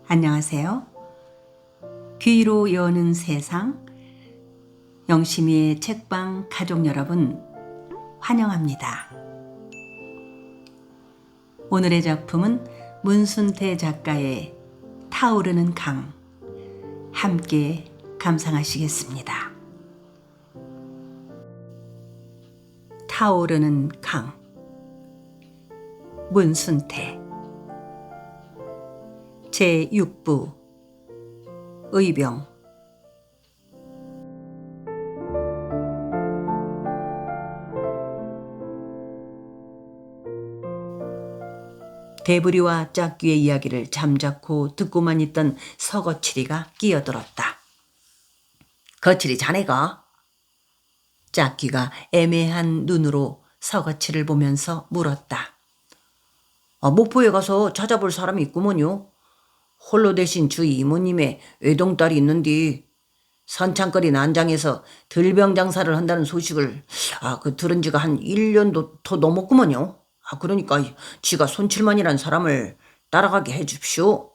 안녕하세요. 귀로 여는 세상, 영심이의 책방 가족 여러분, 환영합니다. 오늘의 작품은 문순태 작가의 타오르는 강, 함께 감상하시겠습니다. 타오르는 강, 문순태 제6부 의병. 대부리와 짝귀의 이야기를 잠자코 듣고만 있던 서거칠이가 끼어들었다. 거칠이 자네가? 짝귀가 애매한 눈으로 서거칠을 보면서 물었다. 목포에 가서 찾아볼 사람이 있구먼요. 홀로 되신 주의 이모님의 외동딸이 있는디 선창거리 난장에서 들병 장사를 한다는 소식을 들은 지가 한 1년도 더 넘었구먼요. 그러니까 지가 손칠만이란 사람을 따라가게 해줍시오.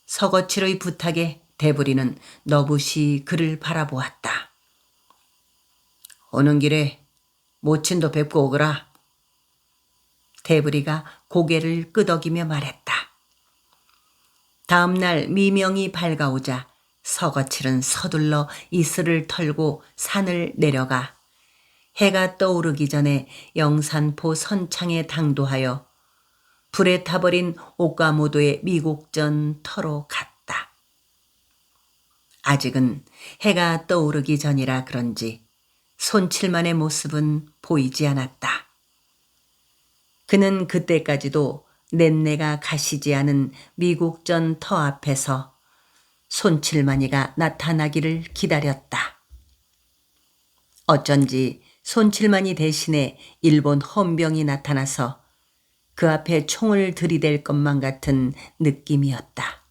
서거칠의 부탁에 대부리는 너부시 그를 바라보았다. 오는 길에 모친도 뵙고 오거라. 대부리가 고개를 끄덕이며 말했다. 다음 날 미명이 밝아오자 서거칠은 서둘러 이슬을 털고 산을 내려가 해가 떠오르기 전에 영산포 선창에 당도하여 불에 타버린 옥가모도의 미곡전 터로 갔다. 아직은 해가 떠오르기 전이라 그런지 손칠만의 모습은 보이지 않았다. 그는 그때까지도 냇내가 가시지 않은 미곡전 터 앞에서 손칠만이가 나타나기를 기다렸다. 어쩐지 손칠만이 대신에 일본 헌병이 나타나서 그 앞에 총을 들이댈 것만 같은 느낌이었다.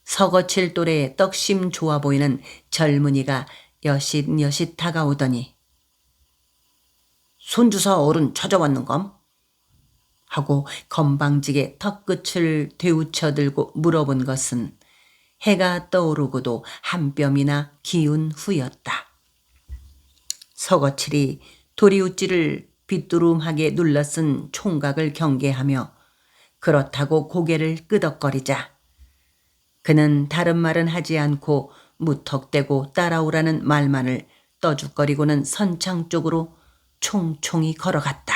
서거칠 또래 떡심 좋아 보이는 젊은이가 여씰여씰 다가오더니 손주사 어른 찾아왔는감? 하고 건방지게 턱끝을 되우쳐들고 물어본 것은 해가 떠오르고도 한 뼘이나 기운 후였다. 서거칠이 도리우찌를 빗두름하게 눌러쓴 총각을 경계하며 그렇다고 고개를 끄덕거리자 그는 다른 말은 하지 않고 무턱대고 따라오라는 말만을 떠죽거리고는 선창 쪽으로 총총히 걸어갔다.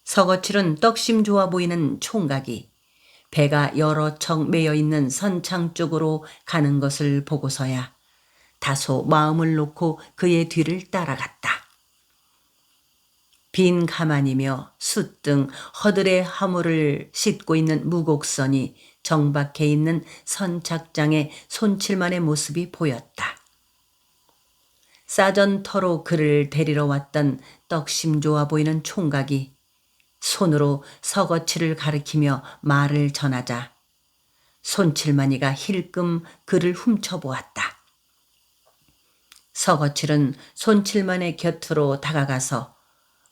서거칠은 떡심 좋아 보이는 총각이 배가 여러 척 매여 있는 선창 쪽으로 가는 것을 보고서야 다소 마음을 놓고 그의 뒤를 따라갔다. 빈 가만이며 숯등 허들의 화물을 싣고 있는 무곡선이 정박해 있는 선착장에 손칠만의 모습이 보였다. 싸전터로 그를 데리러 왔던 떡심 좋아 보이는 총각이 손으로 서거칠을 가리키며 말을 전하자 손칠만이가 힐끔 그를 훔쳐보았다. 서거칠은 손칠만의 곁으로 다가가서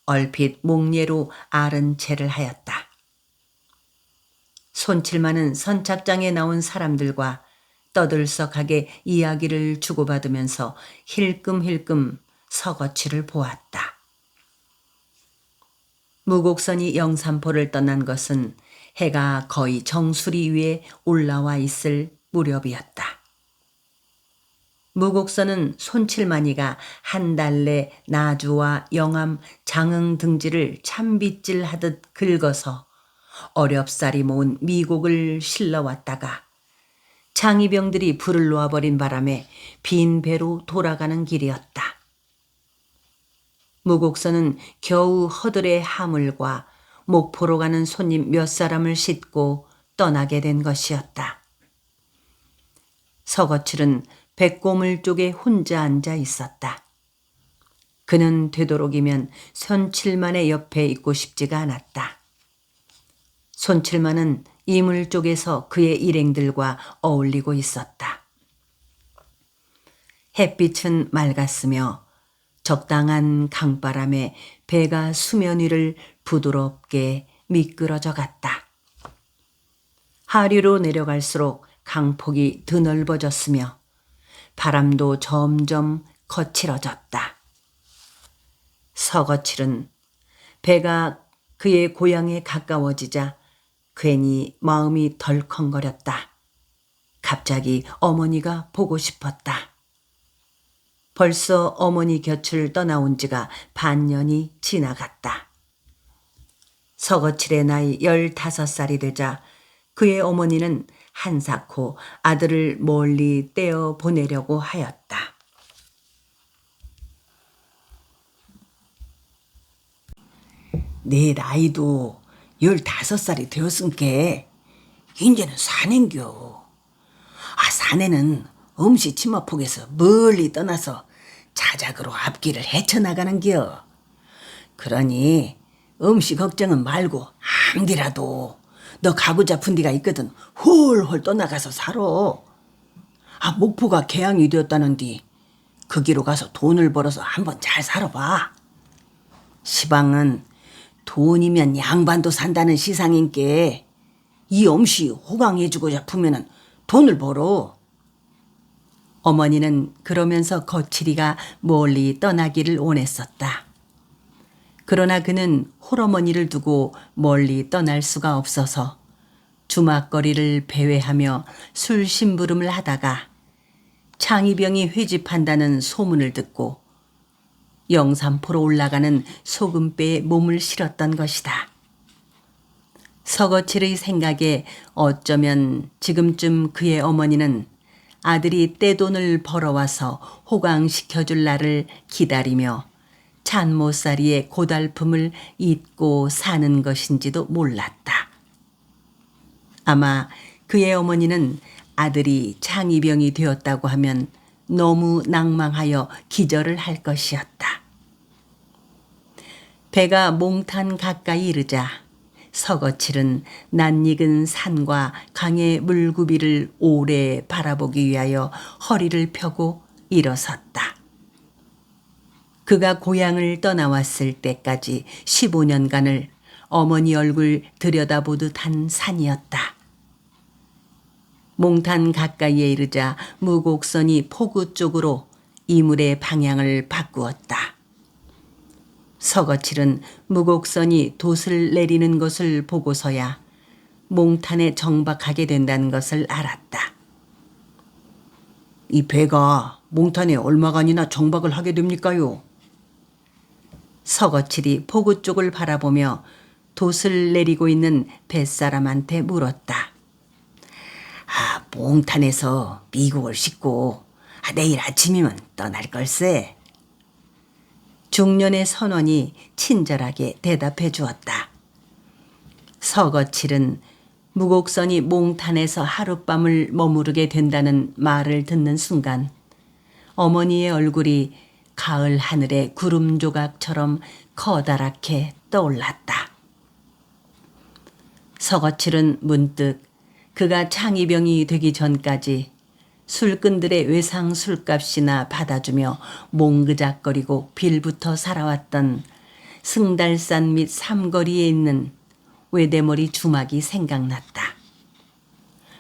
얼핏 목례로 앓은 채를 하였다. 손칠만은 선착장에 나온 사람들과 떠들썩하게 이야기를 주고받으면서 힐끔힐끔 서거칠을 보았다. 무곡선이 영산포를 떠난 것은 해가 거의 정수리 위에 올라와 있을 무렵이었다. 무곡선은 손칠만이가 한 달내 나주와 영암, 장흥 등지를 참빗질하듯 긁어서 어렵사리 모은 미곡을 실러왔다가 장의병들이 불을 놓아버린 바람에 빈 배로 돌아가는 길이었다. 무곡선은 겨우 허들의 하물과 목포로 가는 손님 몇 사람을 싣고 떠나게 된 것이었다. 서거칠은 백고물 쪽에 혼자 앉아 있었다. 그는 되도록이면 손칠만의 옆에 있고 싶지가 않았다. 손칠만은 이물 쪽에서 그의 일행들과 어울리고 있었다. 햇빛은 맑았으며 적당한 강바람에 배가 수면 위를 부드럽게 미끄러져 갔다. 하류로 내려갈수록 강폭이 드넓어졌으며 바람도 점점 거칠어졌다. 서거칠은 배가 그의 고향에 가까워지자 괜히 마음이 덜컹거렸다. 갑자기 어머니가 보고 싶었다. 벌써 어머니 곁을 떠나온 지가 반년이 지나갔다. 서거칠의 나이 15살이 되자 그의 어머니는 한사코 아들을 멀리 떼어 보내려고 하였다. 내 나이도 15살이 되었은께 이제는 사낸겨. 사내는 음시 치마폭에서 멀리 떠나서 자작으로 앞길을 헤쳐나가는겨. 그러니 음시 걱정은 말고 암디라도 너 가고 잡은 데가 있거든 홀홀 떠나가서 살아. 목포가 개항이 되었다는디 그 길로 가서 돈을 벌어서 한번 잘 살아봐. 시방은 돈이면 양반도 산다는 시상인께 이 엄시 호강해주고 잡으면은 돈을 벌어. 어머니는 그러면서 거칠이가 멀리 떠나기를 원했었다. 그러나 그는 홀어머니를 두고 멀리 떠날 수가 없어서 주막거리를 배회하며 술 심부름을 하다가 창의병이 회집한다는 소문을 듣고 영산포로 올라가는 소금배에 몸을 실었던 것이다. 서거칠의 생각에 어쩌면 지금쯤 그의 어머니는 아들이 떼돈을 벌어와서 호강시켜줄 날을 기다리며 찬모살이의 고달픔을 잊고 사는 것인지도 몰랐다. 아마 그의 어머니는 아들이 창의병이 되었다고 하면 너무 낭망하여 기절을 할 것이었다. 배가 몽탄 가까이 이르자 서거칠은 낯익은 산과 강의 물구비를 오래 바라보기 위하여 허리를 펴고 일어섰다. 그가 고향을 떠나왔을 때까지 15년간을 어머니 얼굴 들여다보듯 한 산이었다. 몽탄 가까이에 이르자 무곡선이 포구 쪽으로 이물의 방향을 바꾸었다. 서거칠은 무곡선이 돛을 내리는 것을 보고서야 몽탄에 정박하게 된다는 것을 알았다. 이 배가 몽탄에 얼마간이나 정박을 하게 됩니까요? 서거칠이 포구 쪽을 바라보며 돛을 내리고 있는 뱃사람한테 물었다. 몽탄에서 미국을 싣고 내일 아침이면 떠날 걸세. 중년의 선원이 친절하게 대답해 주었다. 서거칠은 무곡선이 몽탄에서 하룻밤을 머무르게 된다는 말을 듣는 순간 어머니의 얼굴이 가을 하늘의 구름 조각처럼 커다랗게 떠올랐다. 서거칠은 문득 그가 창의병이 되기 전까지 술꾼들의 외상 술값이나 받아주며 몽그작거리고 빌부터 살아왔던 승달산 및 삼거리에 있는 외대머리 주막이 생각났다.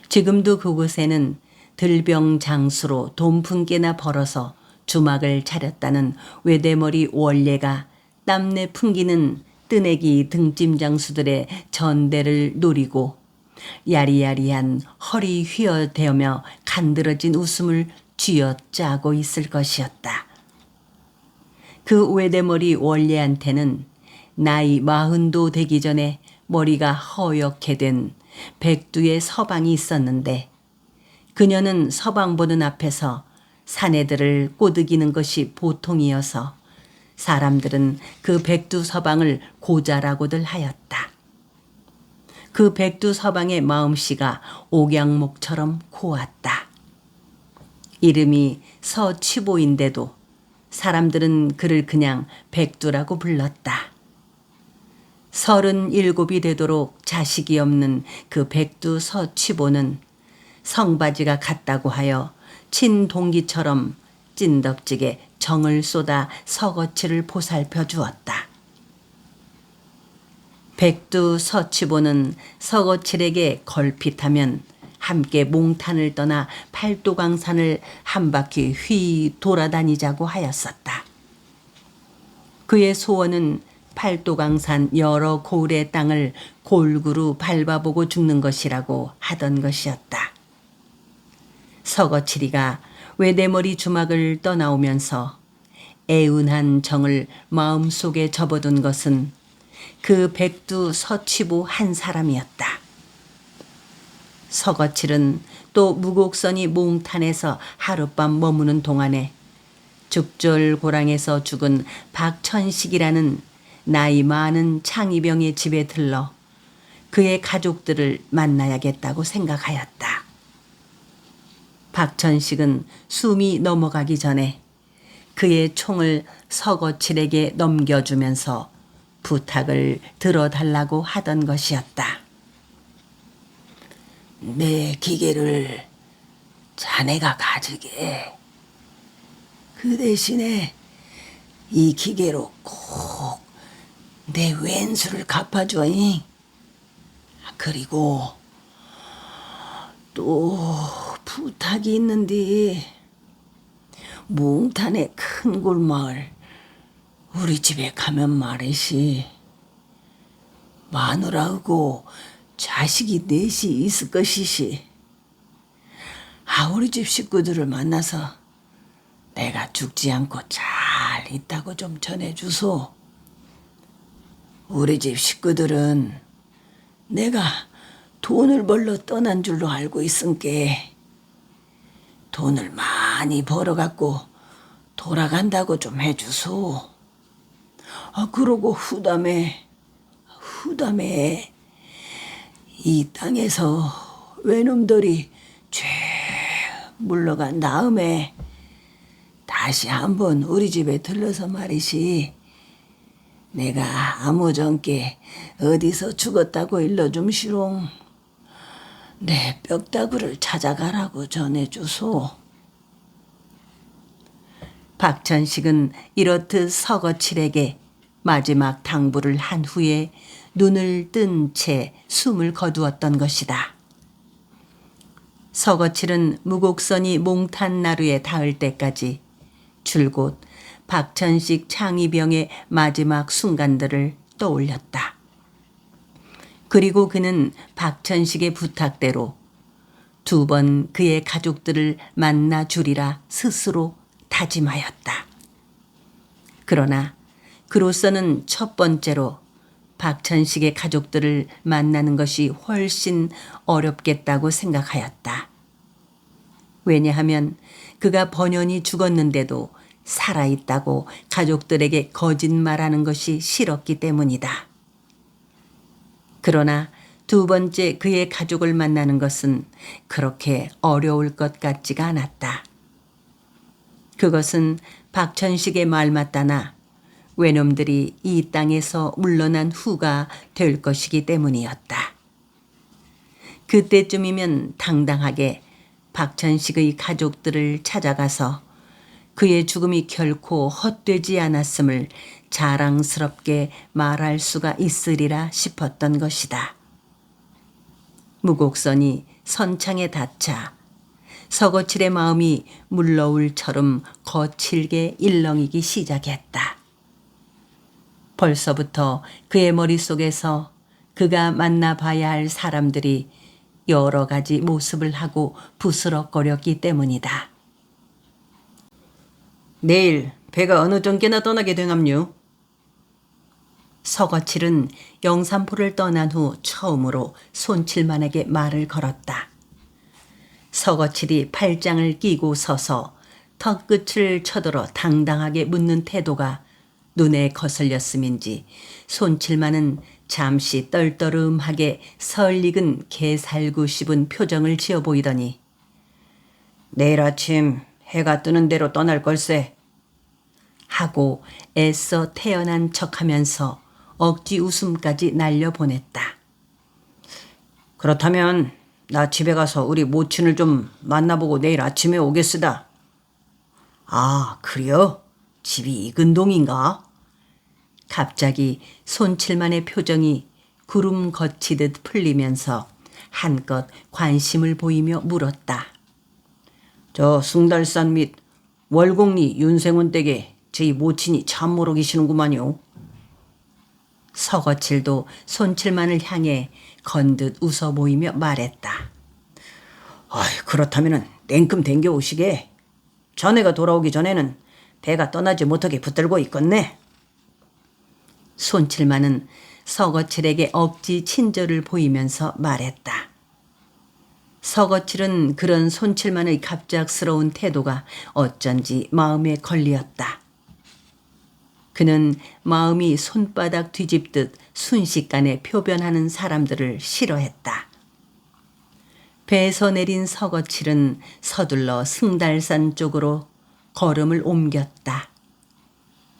지금도 그곳에는 들병 장수로 돈 푼개나 벌어서 주막을 차렸다는 외대머리 원례가 땀내 풍기는 뜨내기 등짐 장수들의 전대를 노리고 야리야리한 허리 휘어대며 간드러진 웃음을 쥐어짜고 있을 것이었다. 그 외대머리 원례한테는 나이 40도 되기 전에 머리가 허옇게 된 백두의 서방이 있었는데 그녀는 서방 보는 앞에서 사내들을 꼬드기는 것이 보통이어서 사람들은 그 백두 서방을 고자라고들 하였다. 그 백두 서방의 마음씨가 옥양목처럼 고왔다. 이름이 서취보인데도 사람들은 그를 그냥 백두라고 불렀다. 37이 되도록 자식이 없는 그 백두 서취보는 성바지가 같다고 하여 친동기처럼 찐덕지게 정을 쏟아 서거칠을 보살펴 주었다. 백두 서치보는 서거칠에게 걸핏하면 함께 몽탄을 떠나 팔도강산을 한 바퀴 휘 돌아다니자고 하였었다. 그의 소원은 팔도강산 여러 고을의 땅을 골고루 밟아보고 죽는 것이라고 하던 것이었다. 서거칠이가 외대머리 주막을 떠나오면서 애운한 정을 마음속에 접어둔 것은 그 백두 서치보 한 사람이었다. 서거칠은 또 무곡선이 몽탄에서 하룻밤 머무는 동안에 죽졸고랑에서 죽은 박천식이라는 나이 많은 창의병의 집에 들러 그의 가족들을 만나야겠다고 생각하였다. 박천식은 숨이 넘어가기 전에 그의 총을 서거칠에게 넘겨주면서 부탁을 들어달라고 하던 것이었다. 내 기계를 자네가 가지게. 그 대신에 이 기계로 꼭 내 왼수를 갚아줘잉. 그리고 또 부탁이 있는데 몽탄의 큰 골마을 우리 집에 가면 말이시 마누라하고 자식이 넷이 있을 것이시. 우리 집 식구들을 만나서 내가 죽지 않고 잘 있다고 좀 전해주소. 우리 집 식구들은 내가 돈을 벌러 떠난 줄로 알고 있은께 돈을 많이 벌어갖고 돌아간다고 좀 해주소. 그러고 후담에 이 땅에서 외놈들이 죄 물러간 다음에 다시 한번 우리 집에 들러서 말이시 내가 아무전께 어디서 죽었다고 일러줌시롱 내 뼈다구를 찾아가라고 전해주소. 박천식은 이렇듯 서거칠에게 마지막 당부를 한 후에 눈을 뜬 채 숨을 거두었던 것이다. 서거칠은 무곡선이 몽탄 나루에 닿을 때까지 줄곧 박천식 창의병의 마지막 순간들을 떠올렸다. 그리고 그는 박천식의 부탁대로 2번 그의 가족들을 만나 주리라 스스로 다짐하였다. 그러나 그로서는 첫 번째로 박천식의 가족들을 만나는 것이 훨씬 어렵겠다고 생각하였다. 왜냐하면 그가 번연히 죽었는데도 살아있다고 가족들에게 거짓말하는 것이 싫었기 때문이다. 그러나 2번째 그의 가족을 만나는 것은 그렇게 어려울 것 같지가 않았다. 그것은 박천식의 말 맞다나 외놈들이 이 땅에서 물러난 후가 될 것이기 때문이었다. 그때쯤이면 당당하게 박천식의 가족들을 찾아가서 그의 죽음이 결코 헛되지 않았음을 자랑스럽게 말할 수가 있으리라 싶었던 것이다. 무곡선이 선창에 닿자 서거칠의 마음이 물러울처럼 거칠게 일렁이기 시작했다. 벌써부터 그의 머릿속에서 그가 만나봐야 할 사람들이 여러 가지 모습을 하고 부스럭거렸기 때문이다. 내일 배가 어느 정께나 떠나게 되감요? 서거칠은 영산포를 떠난 후 처음으로 손칠만에게 말을 걸었다. 서거칠이 팔짱을 끼고 서서 턱끝을 쳐들어 당당하게 묻는 태도가 눈에 거슬렸음인지 손칠만은 잠시 떨떠름하게 설익은 개살구 씹은 표정을 지어 보이더니 내일 아침 해가 뜨는 대로 떠날 걸세 하고 애써 태연한 척하면서 억지 웃음까지 날려보냈다. 그렇다면 나 집에 가서 우리 모친을 좀 만나보고 내일 아침에 오겠으다. 그래요? 집이 이근동인가? 갑자기 손칠만의 표정이 구름 거치듯 풀리면서 한껏 관심을 보이며 물었다. 저 숭달산 및 월곡리 윤생원 댁에 저희 모친이 참모로 계시는구만요. 서거칠도 손칠만을 향해 건듯 웃어 보이며 말했다. 그렇다면 냉큼 댕겨 오시게. 자네가 돌아오기 전에는 배가 떠나지 못하게 붙들고 있겠네. 손칠만은 서거칠에게 억지 친절을 보이면서 말했다. 서거칠은 그런 손칠만의 갑작스러운 태도가 어쩐지 마음에 걸리었다. 그는 마음이 손바닥 뒤집듯 순식간에 표변하는 사람들을 싫어했다. 배에서 내린 서거칠은 서둘러 승달산 쪽으로 걸음을 옮겼다.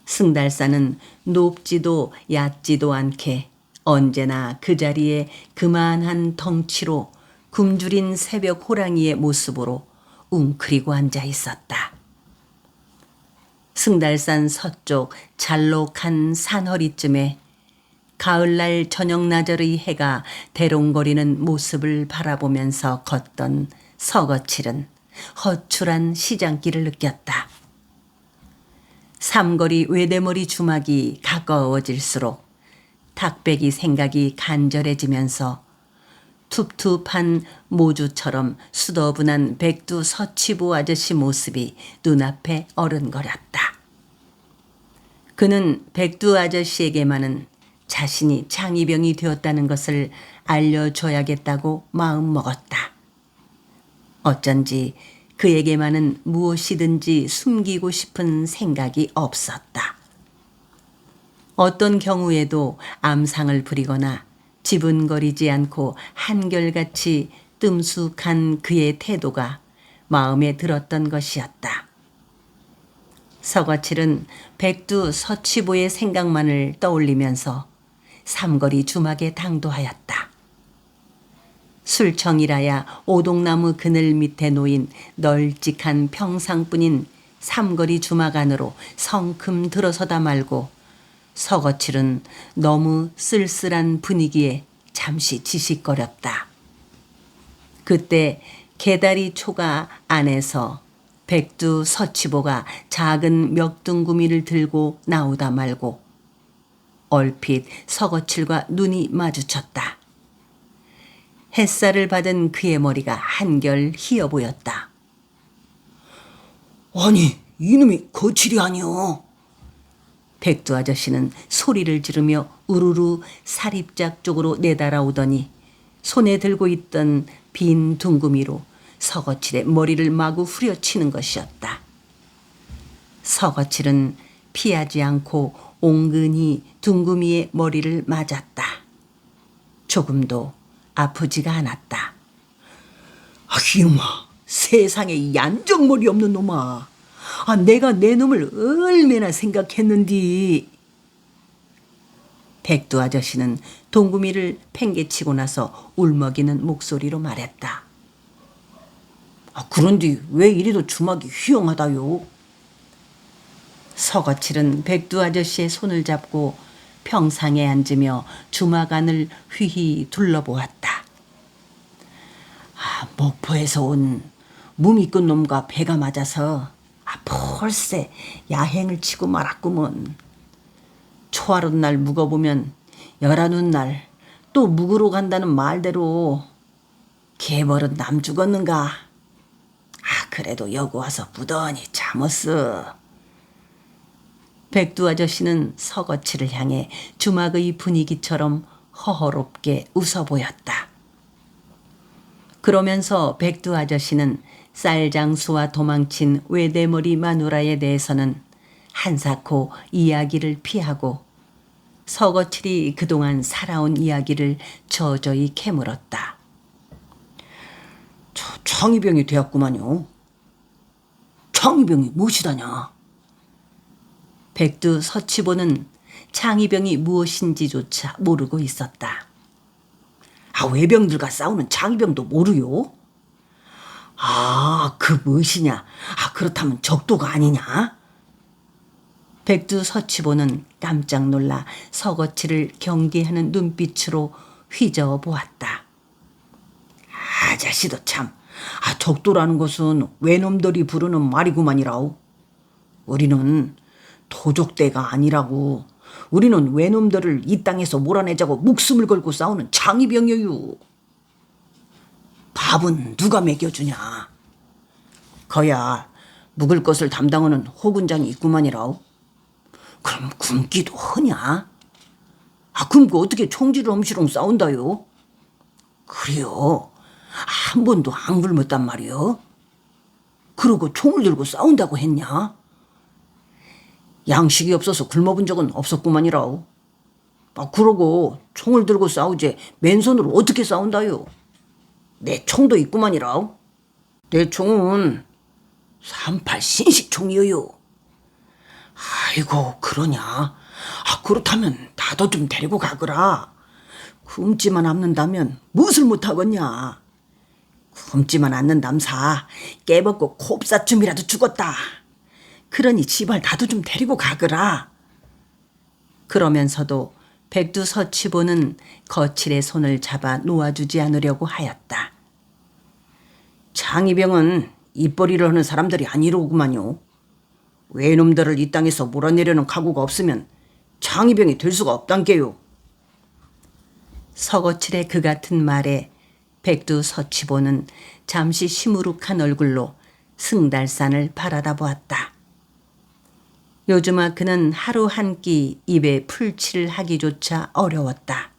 승달산은 높지도 얕지도 않게 언제나 그 자리에 그만한 덩치로 굶주린 새벽 호랑이의 모습으로 웅크리고 앉아 있었다. 승달산 서쪽 잘록한 산허리쯤에 가을날 저녁나절의 해가 대롱거리는 모습을 바라보면서 걷던 서거칠은 허출한 시장길을 느꼈다. 삼거리 외대머리 주막이 가까워질수록 탁배기 생각이 간절해지면서 툭툭한 모주처럼 수더분한 백두 서치부 아저씨 모습이 눈앞에 어른거렸다. 그는 백두 아저씨에게만은 자신이 창이병이 되었다는 것을 알려줘야겠다고 마음먹었다. 어쩐지 그에게만은 무엇이든지 숨기고 싶은 생각이 없었다. 어떤 경우에도 암상을 부리거나 지분거리지 않고 한결같이 뜸숙한 그의 태도가 마음에 들었던 것이었다. 서거칠은 백두 서치보의 생각만을 떠올리면서 삼거리 주막에 당도하였다. 술청이라야 오동나무 그늘 밑에 놓인 널찍한 평상뿐인 삼거리 주막 안으로 성큼 들어서다 말고 서거칠은 너무 쓸쓸한 분위기에 잠시 지식거렸다. 그때 개다리 초가 안에서 백두 서치보가 작은 멱둥구미를 들고 나오다 말고 얼핏 서거칠과 눈이 마주쳤다. 햇살을 받은 그의 머리가 한결 희어 보였다. 아니, 이놈이 거칠이 아니오. 백두 아저씨는 소리를 지르며 우르르 사립작 쪽으로 내달아오더니 손에 들고 있던 빈 둥구미로 서거칠의 머리를 마구 후려치는 것이었다. 서거칠은 피하지 않고 옹근히 둥구미의 머리를 맞았다. 조금도 아프지가 않았다. 이놈아, 세상에 얀정머리 없는 놈아. 내가 내 놈을 얼마나 생각했는디. 백두 아저씨는 동구미를 팽개치고 나서 울먹이는 목소리로 말했다. 그런데 왜 이리도 주막이 휘용하다요? 서거칠은 백두 아저씨의 손을 잡고 평상에 앉으며 주막 안을 휘휘 둘러보았다. 목포에서 온 무미꾼 놈과 배가 맞아서 벌새 야행을 치고 말았구먼. 초하룻 날 묵어보면 열하룻 날 또 묵으러 간다는 말대로 개벌은 남 죽었는가. 그래도 여기 와서 무던히 잠었어. 백두 아저씨는 서거칠을 향해 주막의 분위기처럼 허허롭게 웃어 보였다. 그러면서 백두 아저씨는 쌀장수와 도망친 외대머리 마누라에 대해서는 한사코 이야기를 피하고 서거칠이 그동안 살아온 이야기를 저저히 캐물었다. 창이병이 되었구만요. 창이병이 무엇이다냐? 백두 서치보는 창이병이 무엇인지조차 모르고 있었다. 외병들과 싸우는 창이병도 모르요? 그 무엇이냐? 그렇다면 적도가 아니냐? 백두서치보는 깜짝 놀라 서거치를 경계하는 눈빛으로 휘저어 보았다. 아자씨도 참, 적도라는 것은 외놈들이 부르는 말이구만이라오. 우리는 도적대가 아니라고. 우리는 외놈들을 이 땅에서 몰아내자고 목숨을 걸고 싸우는 장의병이유. 밥은 누가 먹여주냐? 거야 묵을 것을 담당하는 호군장이 있구만이라오. 그럼 굶기도 하냐? 굶고 어떻게 총질을 엄시롱 싸운다요? 그래요. 한 번도 안 굶었단 말이요. 그러고 총을 들고 싸운다고 했냐? 양식이 없어서 굶어본 적은 없었구만이라오. 그러고 총을 들고 싸우지 맨손으로 어떻게 싸운다요? 내 총도 있구만이라오. 내 총은 38 신식총이요. 아이고 그러냐. 그렇다면 나도 좀 데리고 가거라. 굶지만 않는다면 무엇을 못하겠냐. 굶지만 않는담사 깨벗고 콥사쯤이라도 죽었다. 그러니 지발 나도 좀 데리고 가거라. 그러면서도 백두서치보는 거칠의 손을 잡아 놓아주지 않으려고 하였다. 장의병은 입벌이를 하는 사람들이 아니로구만요. 외놈들을 이 땅에서 몰아내려는 각오가 없으면 장의병이 될 수가 없단게요. 서거칠의 그 같은 말에 백두서치보는 잠시 시무룩한 얼굴로 승달산을 바라다 보았다. 요즘아 그는 하루 한 끼 입에 풀칠을 하기조차 어려웠다.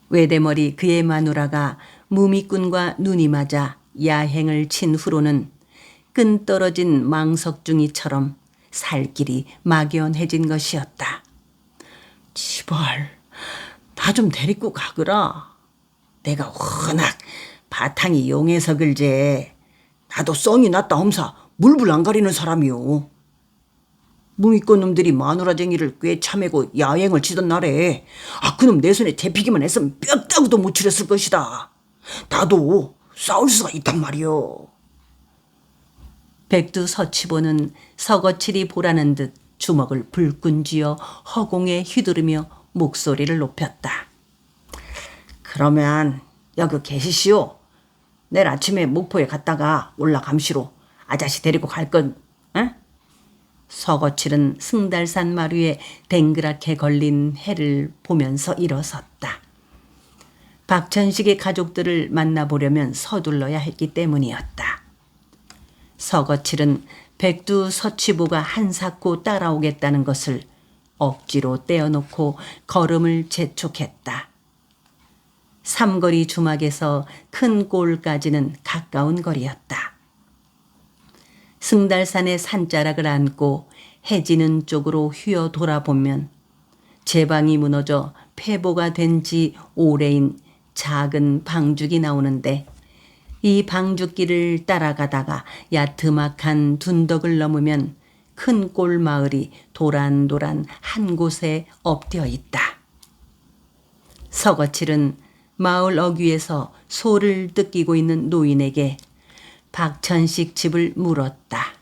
외대머리 그의 마누라가 무미꾼과 눈이 맞아 야행을 친 후로는 끈 떨어진 망석중이처럼 살 길이 막연해진 것이었다. 지발 나 좀 데리고 가거라. 내가 워낙 바탕이 용해서 글제. 나도 썽이 났다 험사 물불 안 가리는 사람이요. 무미꾼 놈들이 마누라쟁이를 꽤 참매고 야행을 치던 날에 그놈 내 손에 잡히기만 했으면 뼈다구도 못 추렸을 것이다. 나도 싸울 수가 있단 말이요. 백두서치보는 서거칠이 보라는 듯 주먹을 불끈 쥐어 허공에 휘두르며 목소리를 높였다. 그러면 여기 계시시오. 내일 아침에 목포에 갔다가 올라감시로 아자씨 데리고 갈 건, 응? 서거칠은 승달산 마루에 댕그랗게 걸린 해를 보면서 일어섰다. 박천식의 가족들을 만나보려면 서둘러야 했기 때문이었다. 서거칠은 백두서치보가 한사코 따라오겠다는 것을 억지로 떼어놓고 걸음을 재촉했다. 삼거리 주막에서 큰 골까지는 가까운 거리였다. 승달산의 산자락을 안고 해지는 쪽으로 휘어 돌아보면 제방이 무너져 폐보가 된 지 오래인 작은 방죽이 나오는데 이 방죽길을 따라가다가 야트막한 둔덕을 넘으면 큰 골 마을이 도란도란 한 곳에 엎드려 있다. 서거칠은 마을 어귀에서 소를 뜯기고 있는 노인에게 박천식 집을 물었다.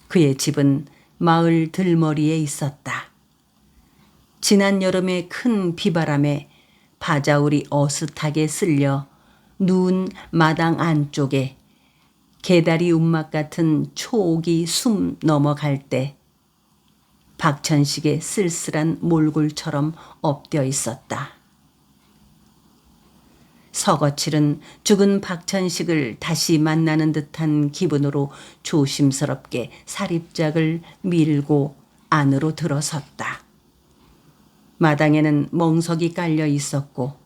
그의 집은 마을 들머리에 있었다. 지난 여름의 큰 비바람에 바자울이 어슷하게 쓸려 누운 마당 안쪽에 개다리 움막 같은 초옥이 숨 넘어갈 때 박천식의 쓸쓸한 몰골처럼 엎드려 있었다. 서거칠은 죽은 박천식을 다시 만나는 듯한 기분으로 조심스럽게 사립작을 밀고 안으로 들어섰다. 마당에는 멍석이 깔려 있었고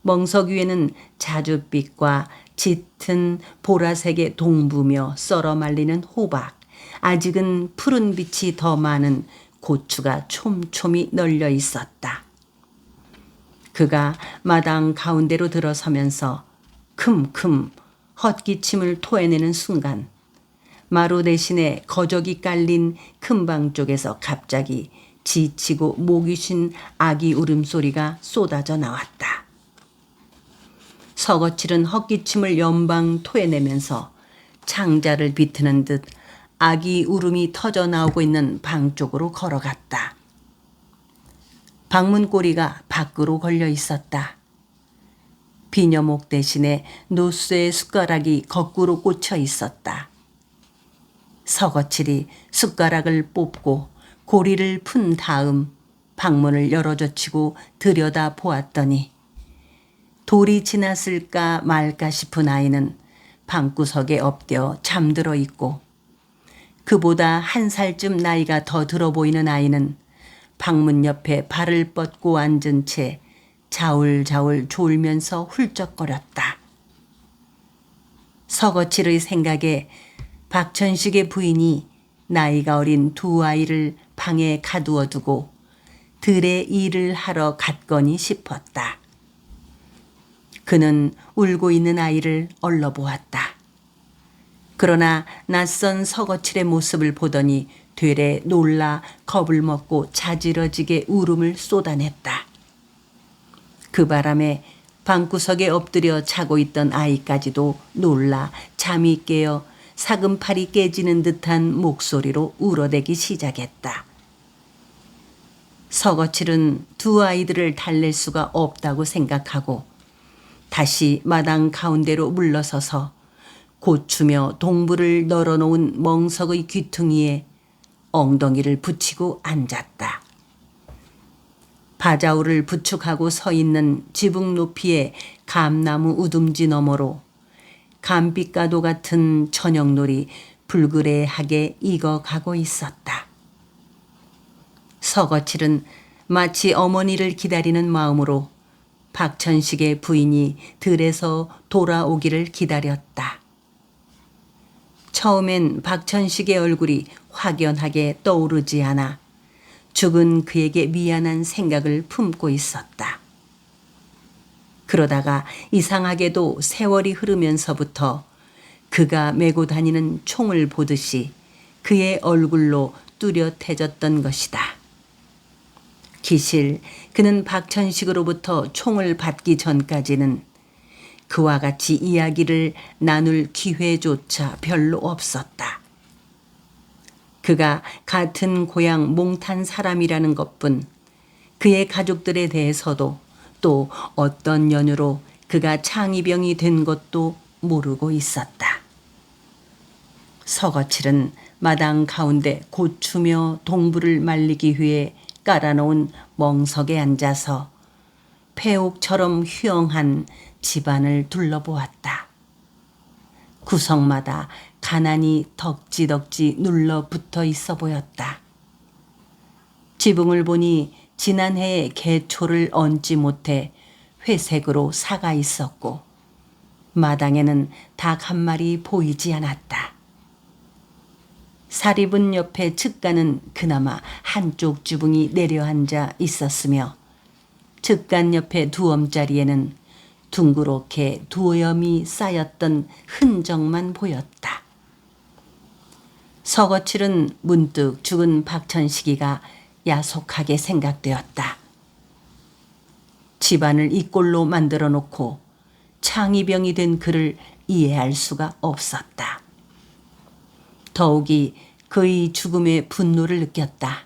멍석 위에는 자줏빛과 짙은 보라색의 동부며 썰어 말리는 호박, 아직은 푸른 빛이 더 많은 고추가 촘촘히 널려 있었다. 그가 마당 가운데로 들어서면서 큼큼 헛기침을 토해내는 순간 마루 대신에 거적이 깔린 큰 방 쪽에서 갑자기 지치고 목이 쉰 아기 울음소리가 쏟아져 나왔다. 서거칠은 헛기침을 연방 토해내면서 창자를 비트는 듯 아기 울음이 터져 나오고 있는 방 쪽으로 걸어갔다. 방문 꼬리가 밖으로 걸려 있었다. 비녀목 대신에 노쇠의 숟가락이 거꾸로 꽂혀 있었다. 서거칠이 숟가락을 뽑고 고리를 푼 다음 방문을 열어젖히고 들여다 보았더니 돌이 지났을까 말까 싶은 아이는 방구석에 엎드려 잠들어 있고, 그보다 한 살쯤 나이가 더 들어 보이는 아이는 방문 옆에 발을 뻗고 앉은 채 자울자울 졸면서 훌쩍거렸다. 서거칠의 생각에 박천식의 부인이 나이가 어린 두 아이를 방에 가두어 두고 들의 일을 하러 갔거니 싶었다. 그는 울고 있는 아이를 얼러보았다. 그러나 낯선 서거칠의 모습을 보더니 되레 놀라 겁을 먹고 자지러지게 울음을 쏟아냈다. 그 바람에 방구석에 엎드려 자고 있던 아이까지도 놀라 잠이 깨어 사금팔이 깨지는 듯한 목소리로 울어대기 시작했다. 서거칠은 두 아이들을 달랠 수가 없다고 생각하고 다시 마당 가운데로 물러서서 고추며 동불을 널어놓은 멍석의 귀퉁이에 엉덩이를 붙이고 앉았다. 바자울을 부축하고 서 있는 지붕 높이의 감나무 우둠지 너머로 감빛가도 같은 저녁놀이 불그레하게 익어가고 있었다. 서거칠은 마치 어머니를 기다리는 마음으로 박천식의 부인이 들에서 돌아오기를 기다렸다. 처음엔 박천식의 얼굴이 확연하게 떠오르지 않아 죽은 그에게 미안한 생각을 품고 있었다. 그러다가 이상하게도 세월이 흐르면서부터 그가 메고 다니는 총을 보듯이 그의 얼굴로 뚜렷해졌던 것이다. 기실 그는 박천식으로부터 총을 받기 전까지는 그와 같이 이야기를 나눌 기회조차 별로 없었다. 그가 같은 고향 몽탄 사람이라는 것뿐, 그의 가족들에 대해서도 또 어떤 연유로 그가 창이병이 된 것도 모르고 있었다. 서거칠은 마당 가운데 고추며 동불을 말리기 위해 깔아놓은 멍석에 앉아서 폐옥처럼 휘영한 집안을 둘러보았다. 구석마다 가난이 덕지덕지 눌러붙어 있어 보였다. 지붕을 보니 지난해에 개초를 얹지 못해 회색으로 사가 있었고 마당에는 닭 한 마리 보이지 않았다. 사리분 옆에 측간은 그나마 한쪽 지붕이 내려앉아 있었으며 측간 옆에 두엄자리에는 둥그렇게 두엄이 쌓였던 흔적만 보였다. 서거칠은 문득 죽은 박천식이가 야속하게 생각되었다. 집안을 이 꼴로 만들어 놓고 창이병이 된 그를 이해할 수가 없었다. 더욱이 그의 죽음에 분노를 느꼈다.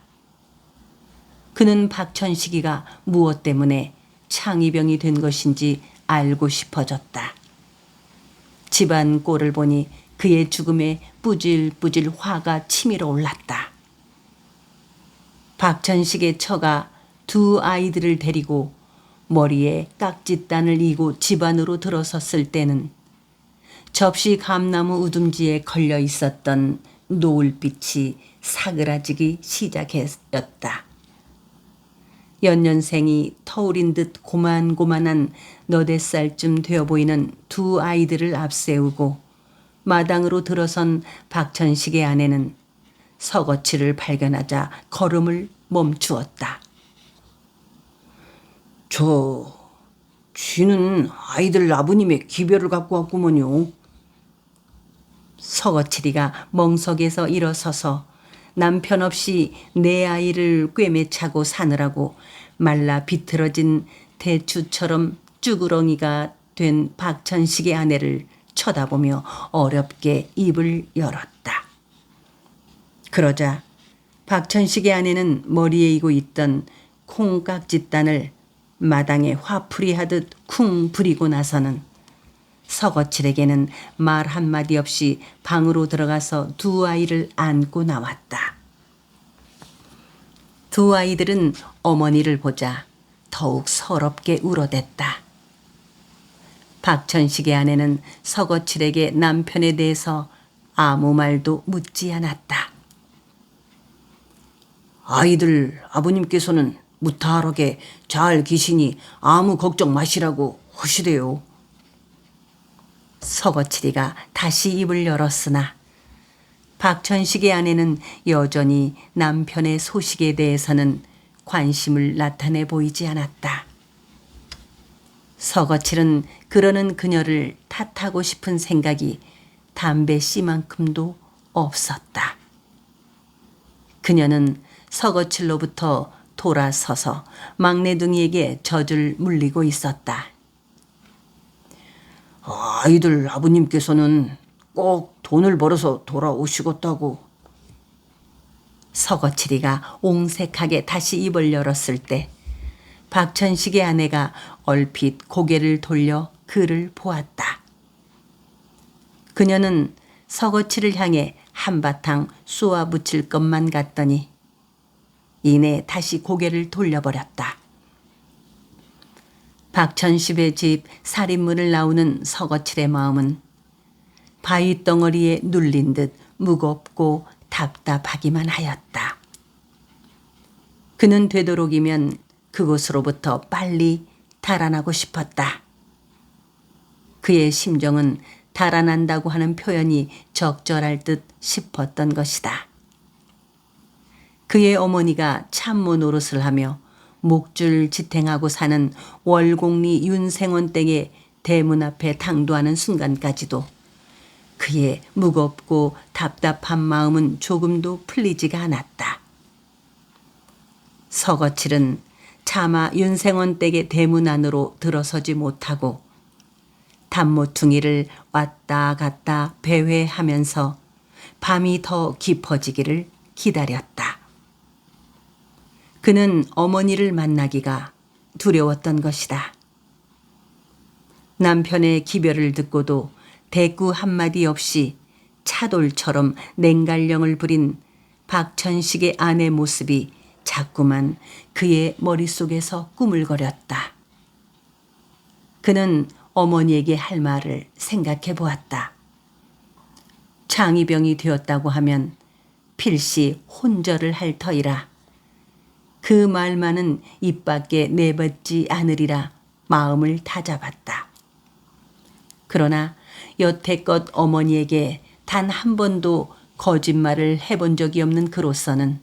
그는 박천식이가 무엇 때문에 창이병이 된 것인지 알고 싶어졌다. 집안 꼴을 보니 그의 죽음에 뿌질뿌질 화가 치밀어 올랐다. 박천식의 처가 두 아이들을 데리고 머리에 깍짓단을 이고 집안으로 들어섰을 때는 접시 감나무 우둠지에 걸려 있었던 노을빛이 사그라지기 시작했다. 연년생이 터울인 듯 고만고만한 너댓 살쯤 되어 보이는 두 아이들을 앞세우고 마당으로 들어선 박천식의 아내는 서거칠을 발견하자 걸음을 멈추었다. 쥐는 아이들 아버님의 기별을 갖고 왔구먼요. 서거칠이가 멍석에서 일어서서 남편 없이 내 아이를 꿰매차고 사느라고 말라 비틀어진 대추처럼 쭈구렁이가 된 박천식의 아내를 쳐다보며 어렵게 입을 열었다. 그러자 박천식의 아내는 머리에 이고 있던 콩깍지단을 마당에 화풀이 하듯 쿵 부리고 나서는 서거칠에게는 말 한마디 없이 방으로 들어가서 두 아이를 안고 나왔다. 두 아이들은 어머니를 보자 더욱 서럽게 울어댔다. 박천식의 아내는 서거칠에게 남편에 대해서 아무 말도 묻지 않았다. 아이들 아버님께서는 무탈하게 잘 계시니 아무 걱정 마시라고 하시대요. 서거칠이가 다시 입을 열었으나 박천식의 아내는 여전히 남편의 소식에 대해서는 관심을 나타내 보이지 않았다. 서거칠은 그러는 그녀를 탓하고 싶은 생각이 담배 씨만큼도 없었다. 그녀는 서거칠로부터 돌아서서 막내둥이에게 젖을 물리고 있었다. 아이들 아버님께서는 꼭 돈을 벌어서 돌아오시겠다고. 서거칠이가 옹색하게 다시 입을 열었을 때 박천식의 아내가 얼핏 고개를 돌려 그를 보았다. 그녀는 서거칠을 향해 한바탕 쏘아붙일 것만 같더니 이내 다시 고개를 돌려버렸다. 박천식의 집 살인문을 나오는 서거칠의 마음은 바위덩어리에 눌린 듯 무겁고 답답하기만 하였다. 그는 되도록이면 그곳으로부터 빨리 달아나고 싶었다. 그의 심정은 달아난다고 하는 표현이 적절할 듯 싶었던 것이다. 그의 어머니가 참모 노릇을 하며 목줄 지탱하고 사는 월곡리 윤생원 댁의 대문 앞에 당도하는 순간까지도 그의 무겁고 답답한 마음은 조금도 풀리지가 않았다. 서거칠은 차마 윤생원 댁의 대문 안으로 들어서지 못하고 단모퉁이를 왔다 갔다 배회하면서 밤이 더 깊어지기를 기다렸다. 그는 어머니를 만나기가 두려웠던 것이다. 남편의 기별을 듣고도 대꾸 한마디 없이 차돌처럼 냉갈령을 부린 박천식의 아내 모습이 자꾸만 그의 머릿속에서 꾸물거렸다. 그는 어머니에게 할 말을 생각해 보았다. 장이병이 되었다고 하면 필시 혼절을 할 터이라 그 말만은 입 밖에 내뱉지 않으리라 마음을 다잡았다. 그러나 여태껏 어머니에게 단 한 번도 거짓말을 해본 적이 없는 그로서는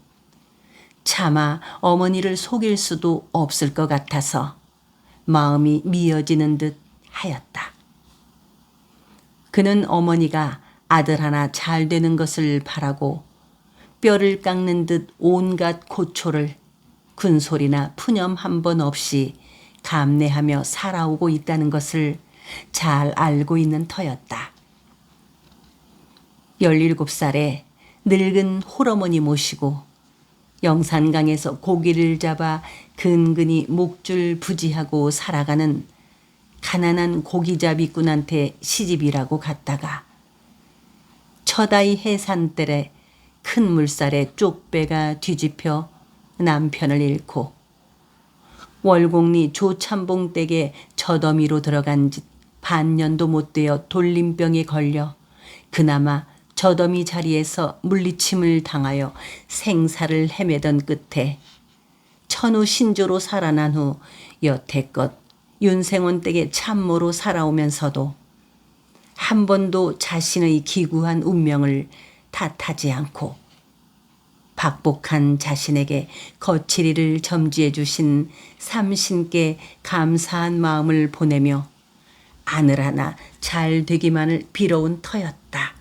차마 어머니를 속일 수도 없을 것 같아서 마음이 미어지는 듯 하였다. 그는 어머니가 아들 하나 잘 되는 것을 바라고 뼈를 깎는 듯 온갖 고초를 군소리나 푸념 한 번 없이 감내하며 살아오고 있다는 것을 잘 알고 있는 터였다. 17살에 늙은 홀어머니 모시고 영산강에서 고기를 잡아 근근히 목줄 부지하고 살아가는 가난한 고기잡이꾼한테 시집이라고 갔다가 처다이 해산들에 큰 물살에 쪽배가 뒤집혀 남편을 잃고 월곡리 조참봉 댁에 젖어미로 들어간 지 반년도 못 되어 돌림병에 걸려 그나마 젖어미 자리에서 물리침을 당하여 생사를 헤매던 끝에 천우 신조로 살아난 후 여태껏 윤생원 댁에 참모로 살아오면서도 한 번도 자신의 기구한 운명을 탓하지 않고 박복한 자신에게 거칠이를 점지해 주신 삼신께 감사한 마음을 보내며 아늘 하나 잘 되기만을 빌어온 터였다.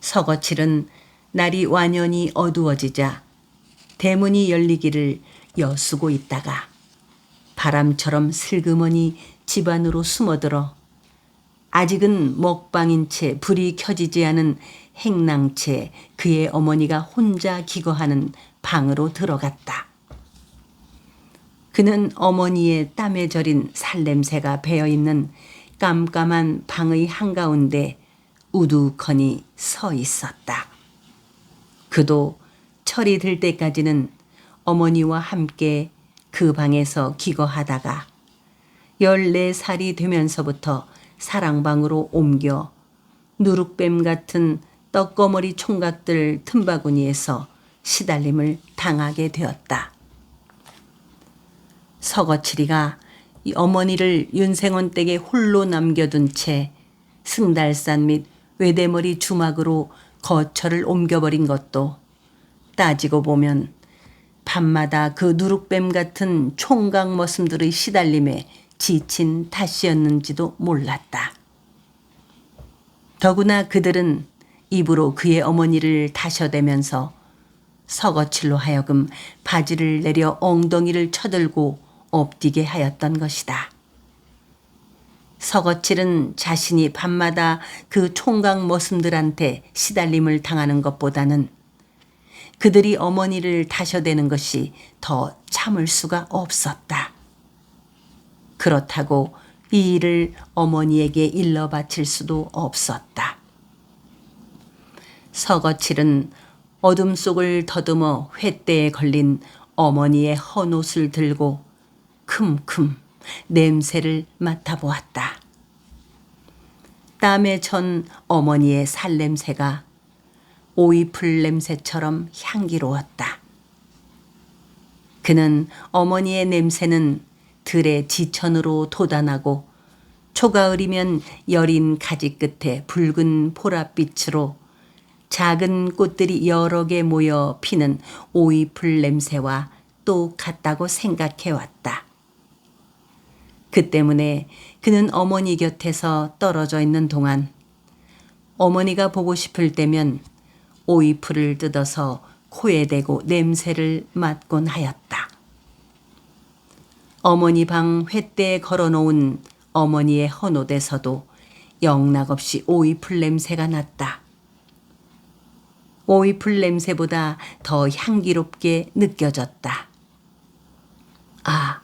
서거칠은 날이 완연히 어두워지자 대문이 열리기를 여수고 있다가 바람처럼 슬그머니 집 안으로 숨어들어 아직은 먹방인 채 불이 켜지지 않은 행랑채 그의 어머니가 혼자 기거하는 방으로 들어갔다. 그는 어머니의 땀에 절인 살냄새가 배어있는 깜깜한 방의 한가운데 우두커니 서 있었다. 그도 철이 들 때까지는 어머니와 함께 그 방에서 기거하다가 14살이 되면서부터 사랑방으로 옮겨 누룩뱀 같은 떡거머리 총각들 틈바구니에서 시달림을 당하게 되었다. 서거칠이가 이 어머니를 윤생원 댁에 홀로 남겨둔 채 승달산 및 외대머리 주막으로 거처를 옮겨버린 것도 따지고 보면 밤마다 그 누룩뱀 같은 총각 머슴들의 시달림에 지친 탓이었는지도 몰랐다. 더구나 그들은 입으로 그의 어머니를 다셔대면서 서거칠로 하여금 바지를 내려 엉덩이를 쳐들고 엎디게 하였던 것이다. 서거칠은 자신이 밤마다 그 총각 머슴들한테 시달림을 당하는 것보다는 그들이 어머니를 다셔대는 것이 더 참을 수가 없었다. 그렇다고 이 일을 어머니에게 일러 바칠 수도 없었다. 서거칠은 어둠 속을 더듬어 횃대에 걸린 어머니의 헌옷을 들고 큼큼 냄새를 맡아보았다. 땀에 전 어머니의 살냄새가 오이풀 냄새처럼 향기로웠다. 그는 어머니의 냄새는 들의 지천으로 돋아나고 초가을이면 여린 가지 끝에 붉은 보랏빛으로 작은 꽃들이 여러 개 모여 피는 오이풀 냄새와 똑같다고 생각해왔다. 그 때문에 그는 어머니 곁에서 떨어져 있는 동안 어머니가 보고 싶을 때면 오이풀을 뜯어서 코에 대고 냄새를 맡곤 하였다. 어머니 방 횃대에 걸어놓은 어머니의 헌옷에서도 영락없이 오이풀 냄새가 났다. 오이풀 냄새보다 더 향기롭게 느껴졌다. 아,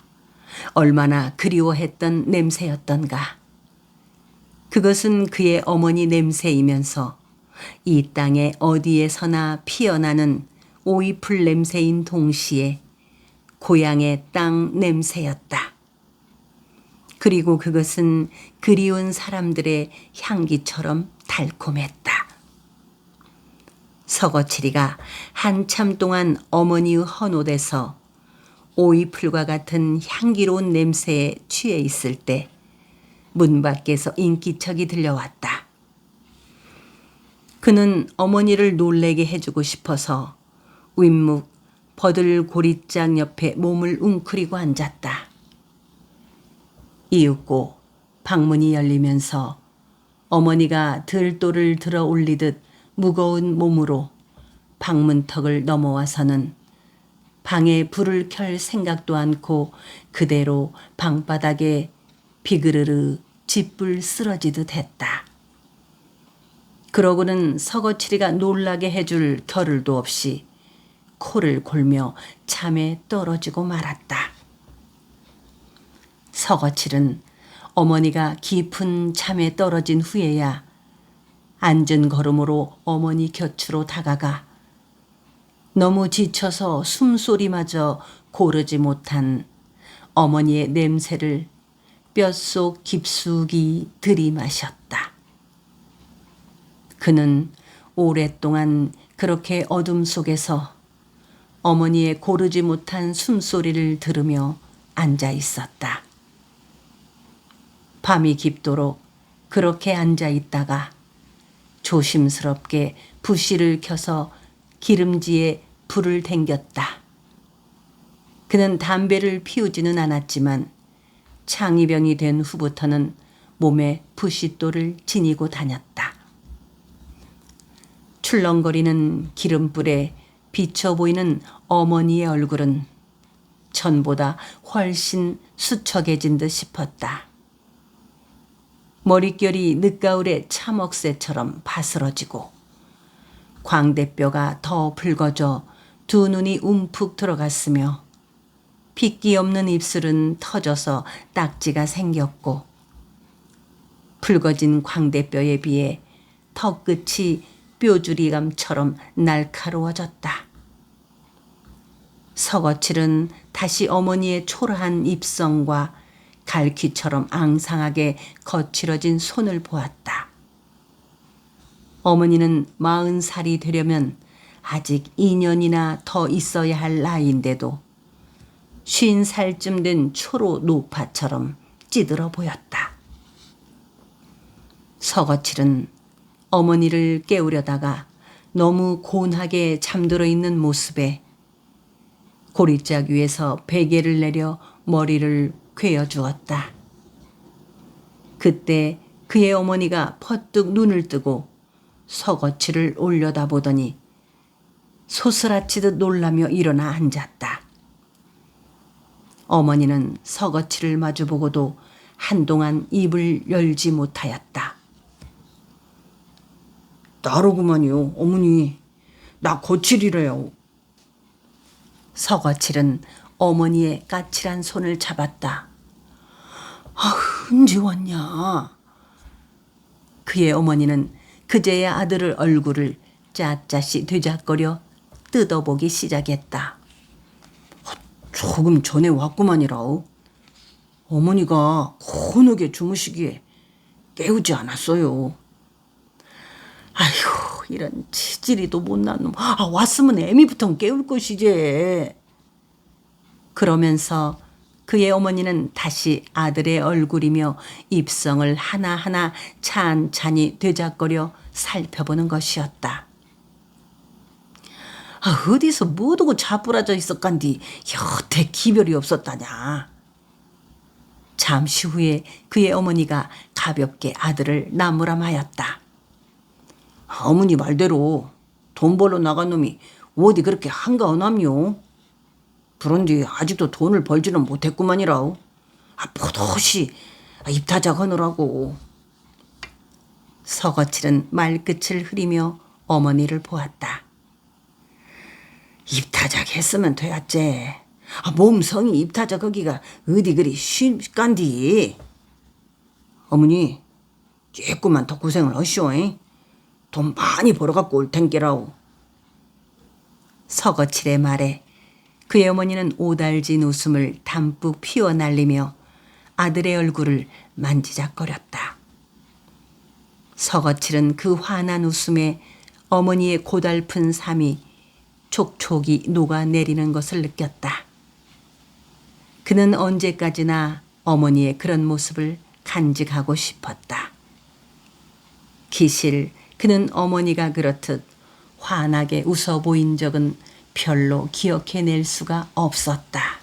얼마나 그리워했던 냄새였던가. 그것은 그의 어머니 냄새이면서 이 땅에 어디에서나 피어나는 오이풀 냄새인 동시에 고향의 땅 냄새였다. 그리고 그것은 그리운 사람들의 향기처럼 달콤했다. 서거칠이가 한참 동안 어머니의 헌옷에서 오이풀과 같은 향기로운 냄새에 취해 있을 때 문 밖에서 인기척이 들려왔다. 그는 어머니를 놀래게 해주고 싶어서 윗묵 버들고리장 옆에 몸을 웅크리고 앉았다. 이윽고 방문이 열리면서 어머니가 들도를 들어 올리듯 무거운 몸으로 방문턱을 넘어와서는 방에 불을 켤 생각도 않고 그대로 방바닥에 비그르르 짓불 쓰러지듯 했다. 그러고는 서거칠이가 놀라게 해줄 겨를도 없이 코를 골며 잠에 떨어지고 말았다. 서거칠은 어머니가 깊은 잠에 떨어진 후에야 앉은 걸음으로 어머니 곁으로 다가가 너무 지쳐서 숨소리마저 고르지 못한 어머니의 냄새를 뼛속 깊숙이 들이마셨다. 그는 오랫동안 그렇게 어둠 속에서 어머니의 고르지 못한 숨소리를 들으며 앉아 있었다. 밤이 깊도록 그렇게 앉아 있다가 조심스럽게 부시를 켜서 기름지에 불을 댕겼다. 그는 담배를 피우지는 않았지만 창이병이 된 후부터는 몸에 부싯돌을 지니고 다녔다. 출렁거리는 기름불에 비쳐 보이는 어머니의 얼굴은 전보다 훨씬 수척해진 듯 싶었다. 머릿결이 늦가을의 참억새처럼 바스러지고 광대뼈가 더 붉어져 두 눈이 움푹 들어갔으며 핏기 없는 입술은 터져서 딱지가 생겼고 붉어진 광대뼈에 비해 턱끝이 뾰주리감처럼 날카로워졌다. 서거칠은 다시 어머니의 초라한 입성과 갈퀴처럼 앙상하게 거칠어진 손을 보았다. 어머니는 40살이 되려면 아직 2년이나 더 있어야 할 나이인데도 50살쯤 된 초로 노파처럼 찌들어 보였다. 서거칠은 어머니를 깨우려다가 너무 곤하게 잠들어 있는 모습에 고리짝 위에서 베개를 내려 머리를 괴어주었다. 그때 그의 어머니가 퍼뜩 눈을 뜨고 서거칠을 올려다보더니 소스라치듯 놀라며 일어나 앉았다. 어머니는 서거칠을 마주보고도 한동안 입을 열지 못하였다. 나로구만요, 어머니. 나 거칠이래요. 서거칠은 어머니의 까칠한 손을 잡았다. 언제 왔냐? 그의 어머니는 그제야 아들의 얼굴을 짜짜시 되작거려 뜯어보기 시작했다. 조금 전에 왔구만이라오. 어머니가 곤하게 주무시기에 깨우지 않았어요. 아이고, 이런 치질이도 못난 놈. 왔으면 애미부터 깨울 것이지. 그러면서 그의 어머니는 다시 아들의 얼굴이며 입성을 하나하나 찬찬히 되작거려 살펴보는 것이었다. 어디서 뭐 두고 자부라져 있었간디 여태 기별이 없었다냐. 잠시 후에 그의 어머니가 가볍게 아들을 나무람하였다. 어머니 말대로 돈 벌러 나간 놈이 어디 그렇게 한가하남요. 그런데 아직도 돈을 벌지는 못했구만이라오. 포도시 입타작 하느라고. 서거칠은 말끝을 흐리며 어머니를 보았다. 입타작 했으면 되었지. 몸성이 입타작 하기가 어디 그리 쉽간디. 어머니, 조금만 더 고생을 하시오. 돈 많이 벌어갖고 올 텐께라오. 서거칠의 말에 그의 어머니는 오달진 웃음을 담뿍 피워날리며 아들의 얼굴을 만지작거렸다. 서거칠은 그 환한 웃음에 어머니의 고달픈 삶이 촉촉이 녹아내리는 것을 느꼈다. 그는 언제까지나 어머니의 그런 모습을 간직하고 싶었다. 기실 그는 어머니가 그렇듯 환하게 웃어 보인 적은 별로 기억해낼 수가 없었다.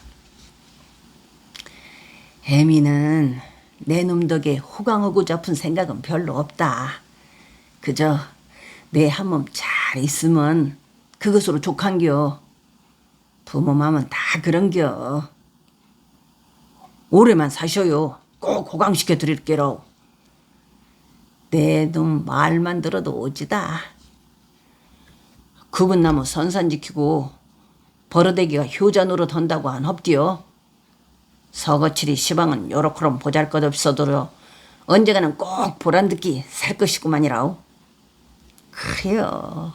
애미는 내 놈 덕에 호강하고 잡은 생각은 별로 없다. 그저 내 한 몸 잘 있으면 그것으로 족한겨. 부모 맘은 다 그런겨. 오래만 사셔요. 꼭 호강시켜 드릴게로. 내 놈 말만 들어도 오지다. 구분나무 선산 지키고 버러대기가 효자 노릇 한다고 안 헙디요. 서거칠이 시방은 요렇게럼 보잘것없어도 언젠가는 꼭 보란 듣기 살 것이구만이라오. 그래요.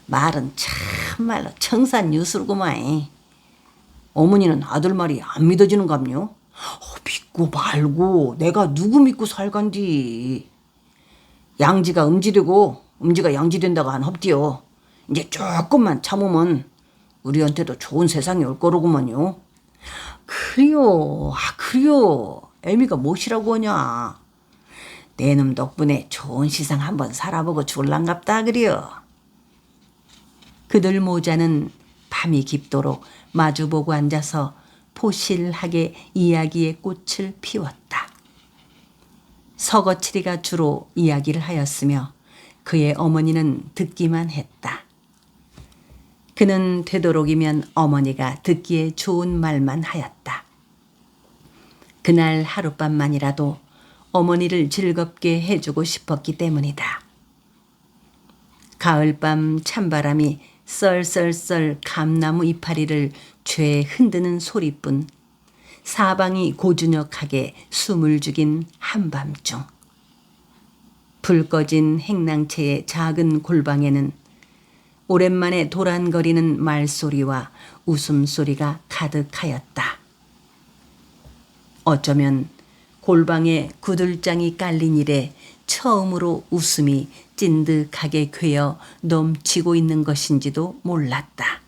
말은 참말로 청산유술구만. 어머니는 아들 말이 안 믿어지는갑요? 믿고 말고 내가 누구 믿고 살간디. 양지가 음지되고 음지가 양지된다고 안 헙디요. 이제 조금만 참으면 우리한테도 좋은 세상이 올 거로구먼요. 그래요. 애미가 무엇이라고 하냐. 내 놈 덕분에 좋은 시상 한번 살아보고 줄란갑다 그래요. 그들 모자는 밤이 깊도록 마주보고 앉아서 포실하게 이야기의 꽃을 피웠다. 서거칠이가 주로 이야기를 하였으며 그의 어머니는 듣기만 했다. 그는 되도록이면 어머니가 듣기에 좋은 말만 하였다. 그날 하룻밤만이라도 어머니를 즐겁게 해주고 싶었기 때문이다. 가을밤 찬바람이 썰썰썰 감나무 이파리를 죄 흔드는 소리뿐 사방이 고즈넉하게 숨을 죽인 한밤중. 불 꺼진 행랑채의 작은 골방에는 오랜만에 도란거리는 말소리와 웃음소리가 가득하였다. 어쩌면 골방에 구들장이 깔린 이래 처음으로 웃음이 찐득하게 괴어 넘치고 있는 것인지도 몰랐다.